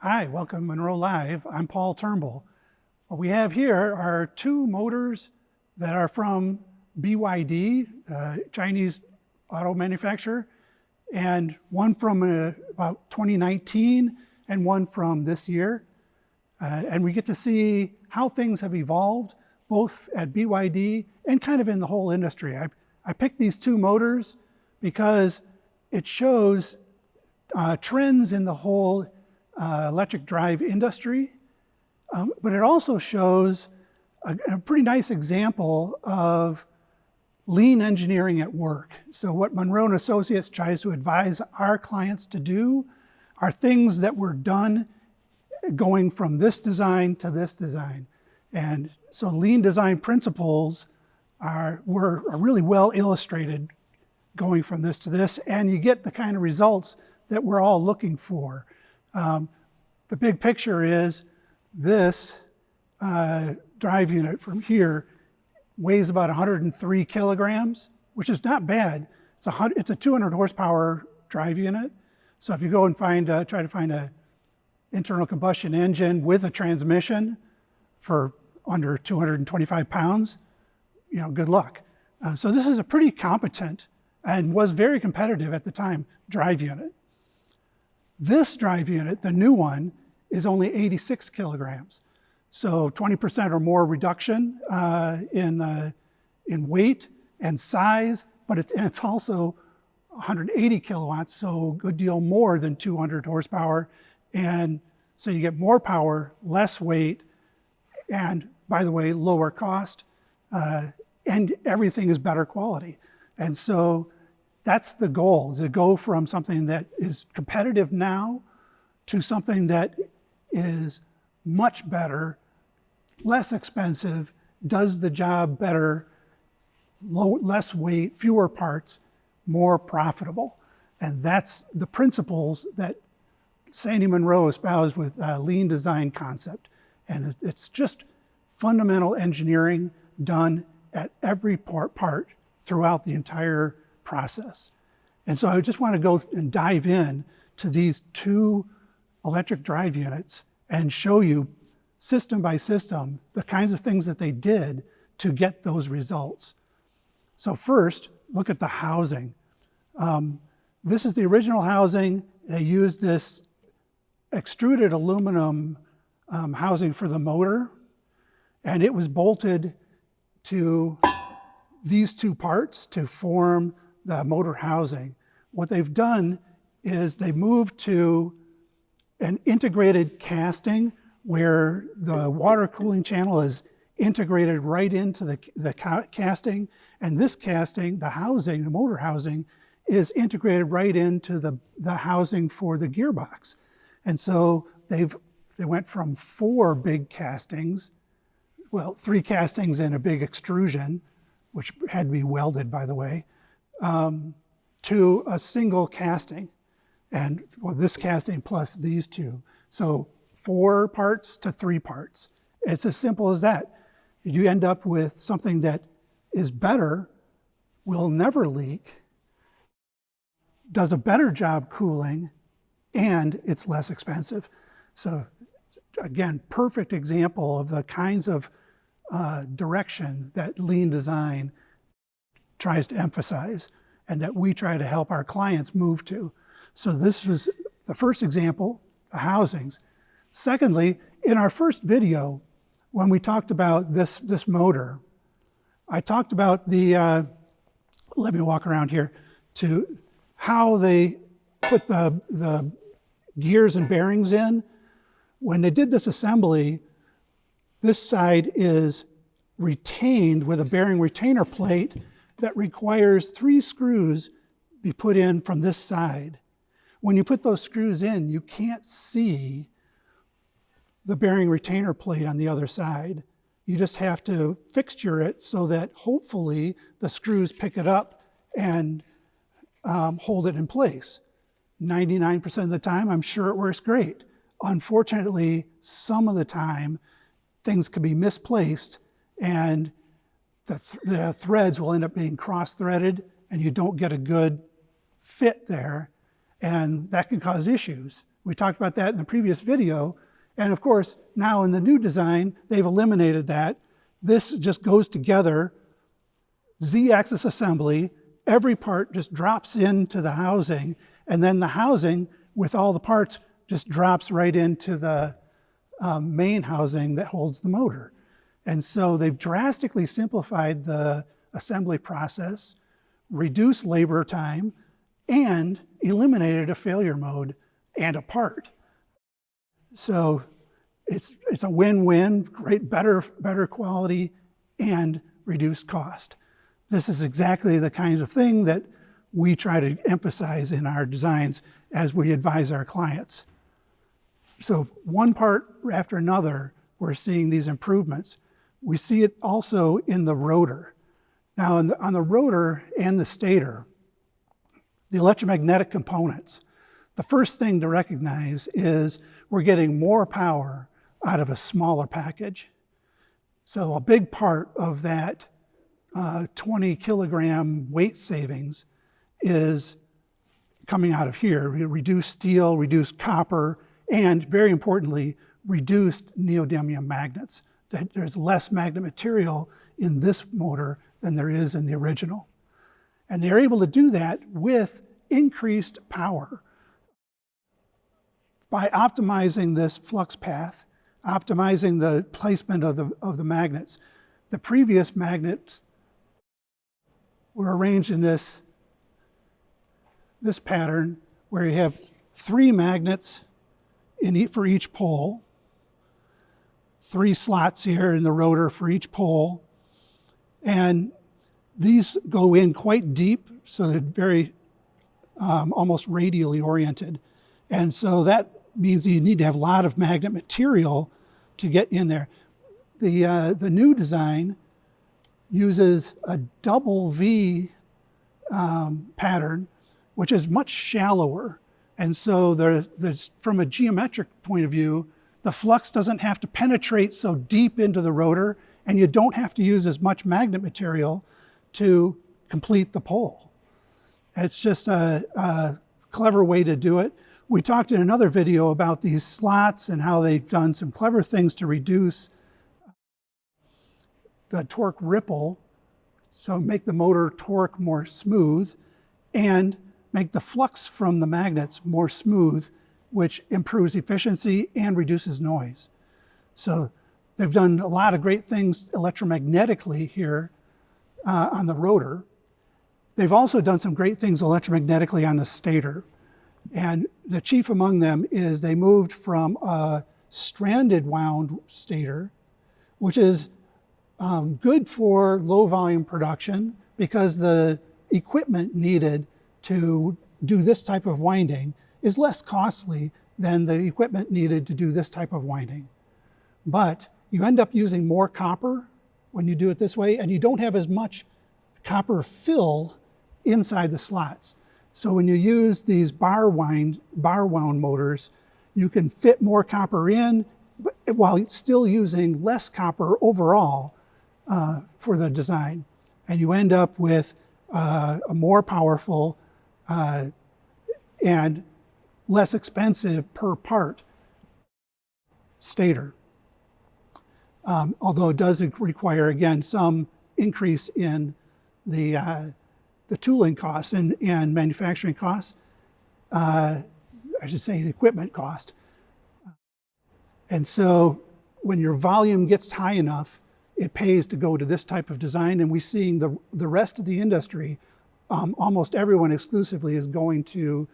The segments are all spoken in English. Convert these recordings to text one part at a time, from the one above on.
Hi, welcome to Munro Live. I'm Paul Turnbull. What we have here are two motors that are from BYD, Chinese auto manufacturer, and one from about 2019 and one from this year. And we get to see how things have evolved, both at BYD and kind of in the whole industry. I picked these two motors because it shows trends in the whole electric drive industry, but it also shows a pretty nice example of lean engineering at work. So what Munro Associates tries to advise our clients to do are things that were done going from this design to this design. And so lean design principles were really well illustrated going from this to this, and you get the kind of results that we're all looking for. The big picture is this drive unit from here weighs about 103 kilograms, which is not bad. It's a 200 horsepower drive unit. So if you go and try to find a internal combustion engine with a transmission for under 225 pounds, good luck. So this is a pretty competent and was very competitive at the time drive unit. This drive unit, the new one, is only 86 kilograms. So 20% or more reduction in weight and size, but it's also 180 kilowatts, so a good deal more than 200 horsepower. And so you get more power, less weight, and by the way, lower cost, and everything is better quality. And so that's the goal, to go from something that is competitive now to something that is much better, less expensive, does the job better, less weight, fewer parts, more profitable. And that's the principles that Sandy Munro espoused with lean design concept. And it's just fundamental engineering done at every part throughout the entire process. And so I just want to go and dive in to these two electric drive units and show you system by system the kinds of things that they did to get those results. So first, look at the housing. This is the original housing. They used this extruded aluminum housing for the motor, and it was bolted to these two parts to form the motor housing. What they've done is they moved to an integrated casting where the water cooling channel is integrated right into the casting, and this casting, the housing, the motor housing, is integrated right into the housing for the gearbox. And so they went from 4 big castings, well, 3 castings and a big extrusion, which had to be welded, by the way, to a single casting. And well, this casting plus these two. So 4 parts to 3 parts. It's as simple as that. You end up with something that is better, will never leak, does a better job cooling, and it's less expensive. So again, perfect example of the kinds of direction that lean design tries to emphasize and that we try to help our clients move to. So this was the first example, the housings. Secondly, in our first video, when we talked about this motor, I talked about let me walk around here, to how they put the gears and bearings in. When they did this assembly, this side is retained with a bearing retainer plate that requires 3 screws be put in from this side. When you put those screws in, you can't see the bearing retainer plate on the other side. You just have to fixture it so that hopefully the screws pick it up and hold it in place. 99% of the time, I'm sure it works great. Unfortunately, some of the time, things can be misplaced and the threads will end up being cross-threaded and you don't get a good fit there, and that can cause issues. We talked about that in the previous video. And of course, now in the new design, they've eliminated that. This just goes together, Z-axis assembly, every part just drops into the housing, and then the housing with all the parts just drops right into the main housing that holds the motor. And so they've drastically simplified the assembly process, reduced labor time, and eliminated a failure mode and a part. So it's a win-win, great, better quality and reduced cost. This is exactly the kinds of thing that we try to emphasize in our designs as we advise our clients. So one part after another, we're seeing these improvements. We see it also in the rotor. Now on the rotor and the stator, the electromagnetic components, the first thing to recognize is we're getting more power out of a smaller package. So a big part of that 20 kilogram weight savings is coming out of here. Reduced steel, reduced copper, and very importantly, reduced neodymium magnets. There's less magnet material in this motor than there is in the original. And they're able to do that with increased power by optimizing this flux path, optimizing the placement of the magnets. The previous magnets were arranged in this pattern where you have 3 magnets for each pole, 3 slots here in the rotor for each pole, and these go in quite deep, so they're very almost radially oriented. And so that means you need to have a lot of magnet material to get in there. The new design uses a double V pattern, which is much shallower. And so there's, from a geometric point of view, the flux doesn't have to penetrate so deep into the rotor, and you don't have to use as much magnet material to complete the pole. It's just a clever way to do it. We talked in another video about these slots and how they've done some clever things to reduce the torque ripple, so make the motor torque more smooth and make the flux from the magnets more smooth, which improves efficiency and reduces noise. So they've done a lot of great things electromagnetically here on the rotor. They've also done some great things electromagnetically on the stator. And the chief among them is they moved from a stranded wound stator, which is good for low volume production because the equipment needed to do this type of winding is less costly than the equipment needed to do this type of winding. But you end up using more copper when you do it this way, and you don't have as much copper fill inside the slots. So when you use these bar wound motors, you can fit more copper in while still using less copper overall for the design. And you end up with a more powerful and less expensive per part stator. Although it does require, again, some increase in the tooling costs and manufacturing costs, I should say the equipment cost. And so when your volume gets high enough, it pays to go to this type of design. And we're seeing the rest of the industry, almost everyone exclusively is going to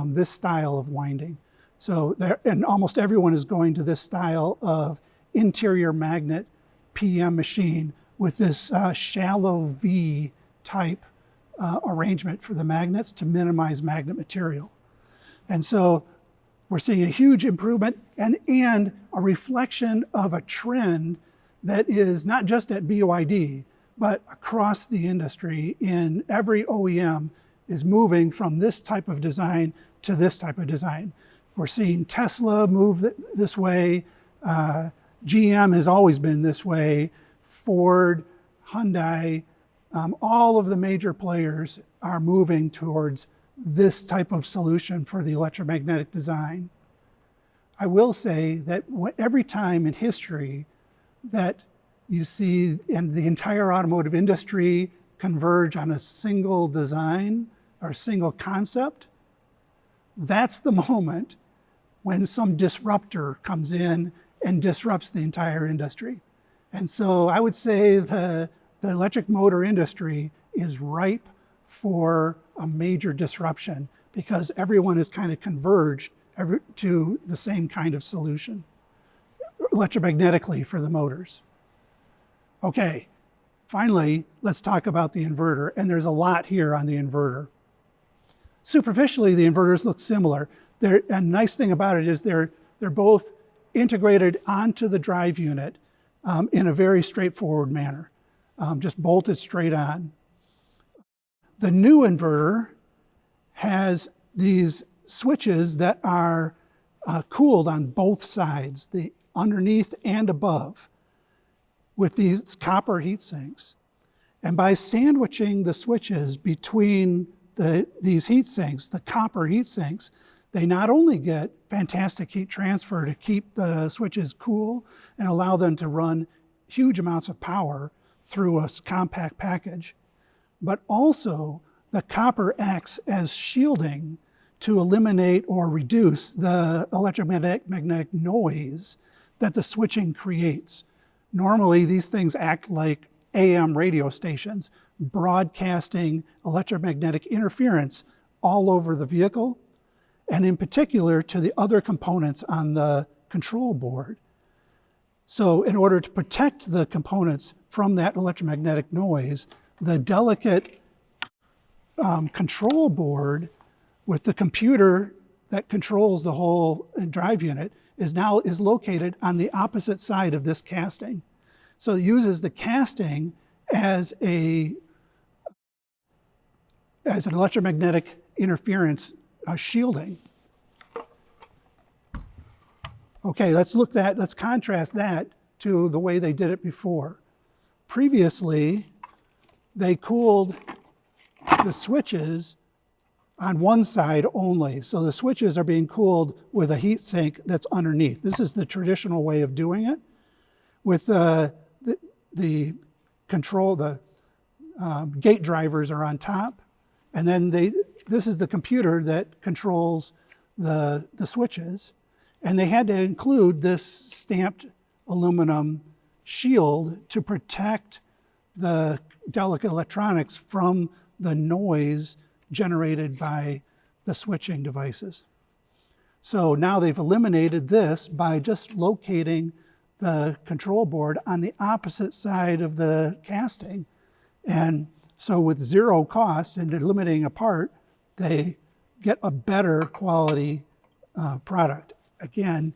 this style of winding. So and almost everyone is going to this style of interior magnet PM machine with this shallow V type arrangement for the magnets to minimize magnet material. And so we're seeing a huge improvement and a reflection of a trend that is not just at BYD, but across the industry. In every OEM is moving from this type of design to this type of design. We're seeing Tesla move this way. GM has always been this way. Ford, Hyundai, all of the major players are moving towards this type of solution for the electromagnetic design. I will say that every time in history that you see in the entire automotive industry converge on a single design or single concept, that's the moment when some disruptor comes in and disrupts the entire industry. And so I would say the electric motor industry is ripe for a major disruption because everyone has kind of converged to the same kind of solution, electromagnetically for the motors. Okay, finally, let's talk about the inverter. And there's a lot here on the inverter. Superficially, the inverters look similar. And the nice thing about it is they're both integrated onto the drive unit in a very straightforward manner, just bolted straight on. The new inverter has these switches that are cooled on both sides, the underneath and above, with these copper heat sinks. And by sandwiching the switches between these heat sinks, the copper heat sinks, they not only get fantastic heat transfer to keep the switches cool and allow them to run huge amounts of power through a compact package, but also the copper acts as shielding to eliminate or reduce the electromagnetic noise that the switching creates. Normally, these things act like AM radio stations, broadcasting electromagnetic interference all over the vehicle, and in particular to the other components on the control board. So in order to protect the components from that electromagnetic noise, the delicate control board with the computer that controls the whole drive unit is located on the opposite side of this casting. So it uses the casting as an electromagnetic interference shielding. Okay, let's contrast that to the way they did it before. Previously, they cooled the switches on one side only. So the switches are being cooled with a heat sink that's underneath. This is the traditional way of doing it. With the control, the gate drivers are on top, and then this is the computer that controls the switches. And they had to include this stamped aluminum shield to protect the delicate electronics from the noise generated by the switching devices. So now they've eliminated this by just locating the control board on the opposite side of the casting. And so with zero cost and eliminating a part, they get a better quality product. Again,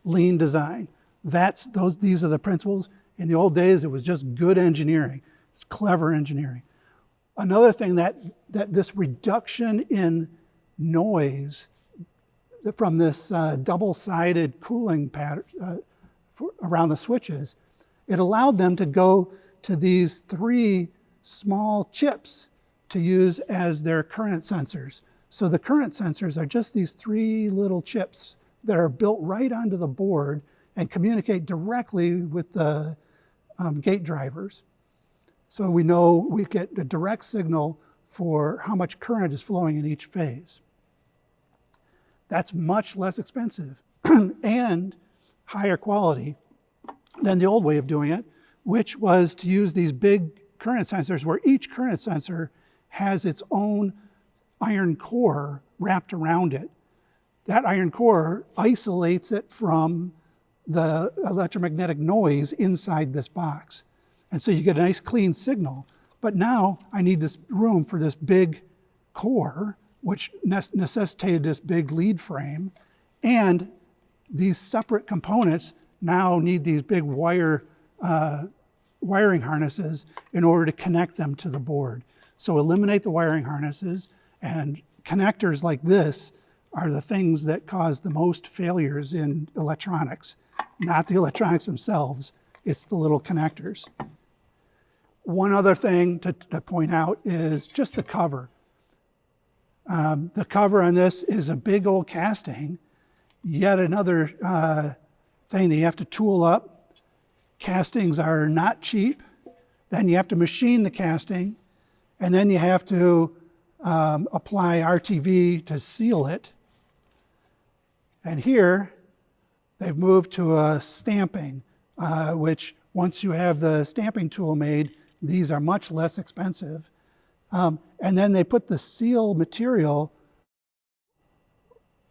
lean design. These are the principles. In the old days, it was just good engineering. It's clever engineering. Another thing that this reduction in noise from this double-sided cooling pattern around the switches, it allowed them to go to these 3 small chips to use as their current sensors. So the current sensors are just these 3 little chips that are built right onto the board and communicate directly with the gate drivers. So we know we get a direct signal for how much current is flowing in each phase. That's much less expensive and higher quality than the old way of doing it, which was to use these big current sensors where each current sensor has its own iron core wrapped around it. That iron core isolates it from the electromagnetic noise inside this box. And so you get a nice clean signal. But now I need this room for this big core, which necessitated this big lead frame. And these separate components now need these big wiring harnesses in order to connect them to the board. So eliminate the wiring harnesses, and connectors like this are the things that cause the most failures in electronics. Not the electronics themselves, it's the little connectors. One other thing to point out is just the cover. The cover on this is a big old casting. yet another thing that you have to tool up. Castings are not cheap. Then you have to machine the casting, and then you have to apply RTV to seal it. And here, they've moved to a stamping, which once you have the stamping tool made, these are much less expensive. And then they put the seal material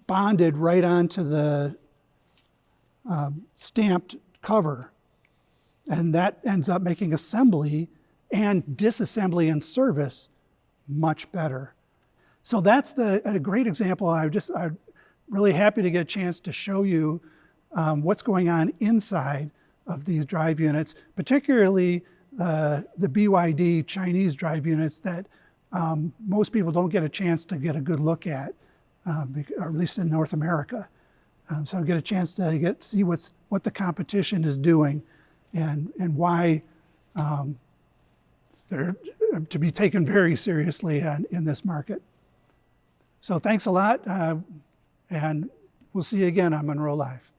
bonded right onto the stamped cover. And that ends up making assembly and disassembly and service much better. So that's a great example. I'm really happy to get a chance to show you what's going on inside of these drive units, particularly the BYD Chinese drive units that most people don't get a chance to get a good look at, or at least in North America. So get a chance to see what the competition is doing and why they're to be taken very seriously in this market. So thanks a lot, and we'll see you again on Munro Live.